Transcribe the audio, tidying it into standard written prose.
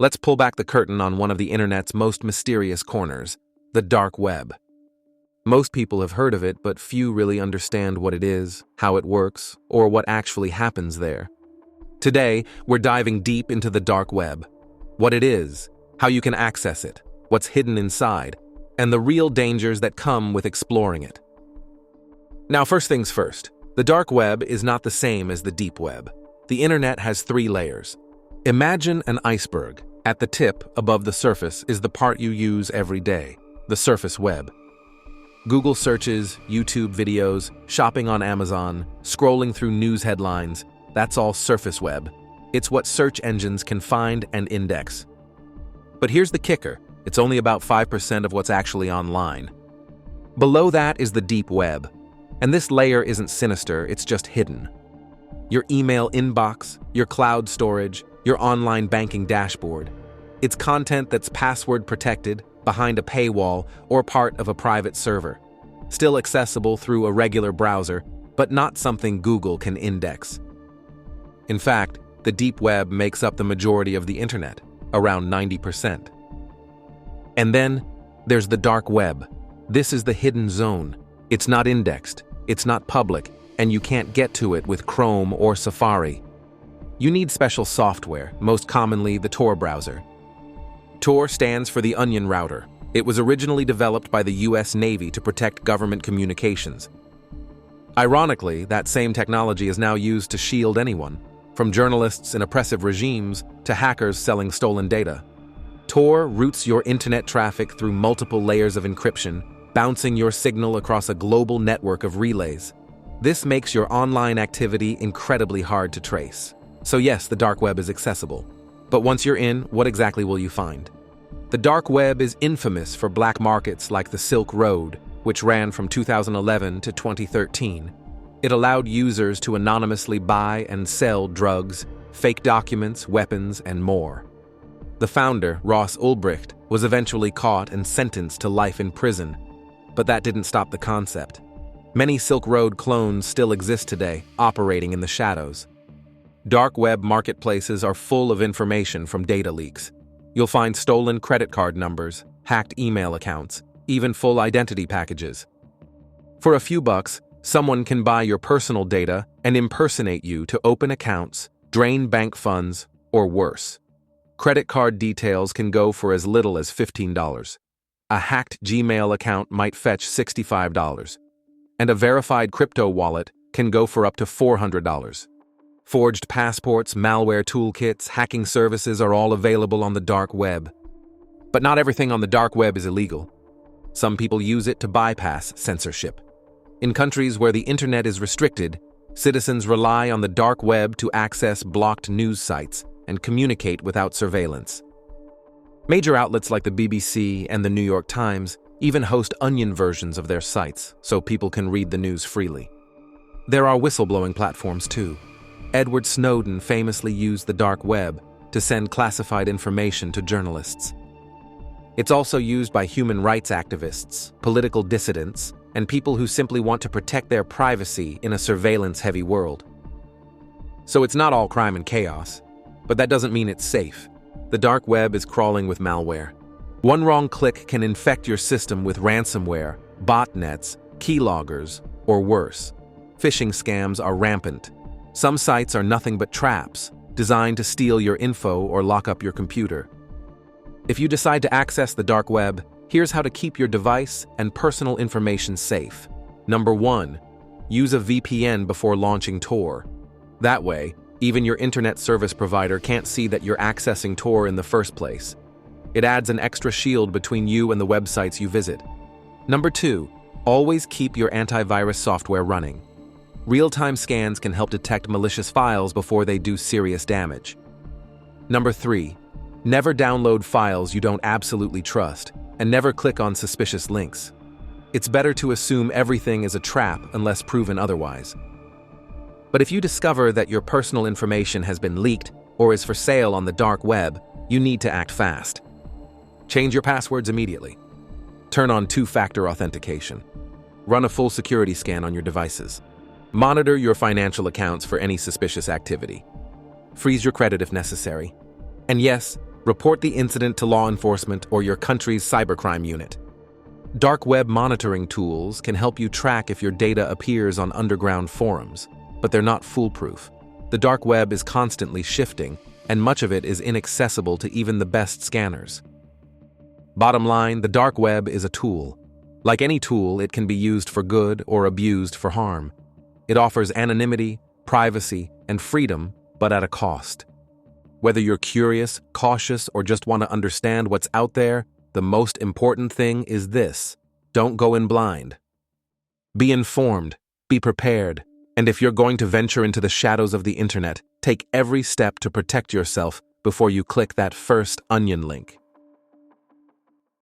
Let's pull back the curtain on one of the internet's most mysterious corners, the dark web. Most people have heard of it, but few really understand what it is, how it works, or what actually happens there. Today, we're diving deep into the dark web. What it is, how you can access it, what's hidden inside, and the real dangers that come with exploring it. Now, first things first, the dark web is not the same as the deep web. The internet has 3 layers. Imagine an iceberg. At the tip, above the surface, is the part you use every day, the surface web. Google searches, YouTube videos, shopping on Amazon, scrolling through news headlines, that's all surface web. It's what search engines can find and index. But here's the kicker, it's only about 5% of what's actually online. Below that is the deep web, and this layer isn't sinister, it's just hidden. Your email inbox, your cloud storage, your online banking dashboard. It's content that's password protected, behind a paywall, or part of a private server. Still accessible through a regular browser, but not something Google can index. In fact, the deep web makes up the majority of the internet, around 90%. And then, there's the dark web. This is the hidden zone. It's not indexed, it's not public, and you can't get to it with Chrome or Safari. You need special software, most commonly the Tor browser. Tor stands for the Onion Router. It was originally developed by the US Navy to protect government communications. Ironically, that same technology is now used to shield anyone, from journalists in oppressive regimes to hackers selling stolen data. Tor routes your internet traffic through multiple layers of encryption, bouncing your signal across a global network of relays. This makes your online activity incredibly hard to trace. So yes, the dark web is accessible. But once you're in, what exactly will you find? The dark web is infamous for black markets like the Silk Road, which ran from 2011 to 2013. It allowed users to anonymously buy and sell drugs, fake documents, weapons, and more. The founder, Ross Ulbricht, was eventually caught and sentenced to life in prison, but that didn't stop the concept. Many Silk Road clones still exist today, operating in the shadows. Dark web marketplaces are full of information from data leaks. You'll find stolen credit card numbers, hacked email accounts, even full identity packages. For a few bucks, someone can buy your personal data and impersonate you to open accounts, drain bank funds, or worse. Credit card details can go for as little as $15. A hacked Gmail account might fetch $65. And a verified crypto wallet can go for up to $400. Forged passports, malware toolkits, hacking services are all available on the dark web. But not everything on the dark web is illegal. Some people use it to bypass censorship. In countries where the internet is restricted, citizens rely on the dark web to access blocked news sites and communicate without surveillance. Major outlets like the BBC and the New York Times even host onion versions of their sites so people can read the news freely. There are whistleblowing platforms too. Edward Snowden famously used the dark web to send classified information to journalists. It's also used by human rights activists, political dissidents, and people who simply want to protect their privacy in a surveillance-heavy world. So it's not all crime and chaos, but that doesn't mean it's safe. The dark web is crawling with malware. One wrong click can infect your system with ransomware, botnets, keyloggers, or worse. Phishing scams are rampant. Some sites are nothing but traps, designed to steal your info or lock up your computer. If you decide to access the dark web, here's how to keep your device and personal information safe. Number 1. Use a VPN before launching Tor. That way, even your internet service provider can't see that you're accessing Tor in the first place. It adds an extra shield between you and the websites you visit. Number 2. Always keep your antivirus software running. Real-time scans can help detect malicious files before they do serious damage. Number 3. Never download files you don't absolutely trust, and never click on suspicious links. It's better to assume everything is a trap unless proven otherwise. But if you discover that your personal information has been leaked or is for sale on the dark web, you need to act fast. Change your passwords immediately. Turn on two-factor authentication. Run a full security scan on your devices. Monitor your financial accounts for any suspicious activity. Freeze your credit if necessary. And yes, Report the incident to law enforcement or your country's cybercrime unit. Dark web monitoring tools can help you track if your data appears on underground forums, but they're not foolproof. The dark web is constantly shifting, and much of it is inaccessible to even the best scanners. Bottom line, the dark web is a tool. Like any tool, it can be used for good or abused for harm. It offers anonymity, privacy, and freedom, but at a cost. Whether you're curious, cautious, or just want to understand what's out there, the most important thing is this: don't go in blind. Be informed, be prepared, and if you're going to venture into the shadows of the internet, take every step to protect yourself before you click that first onion link.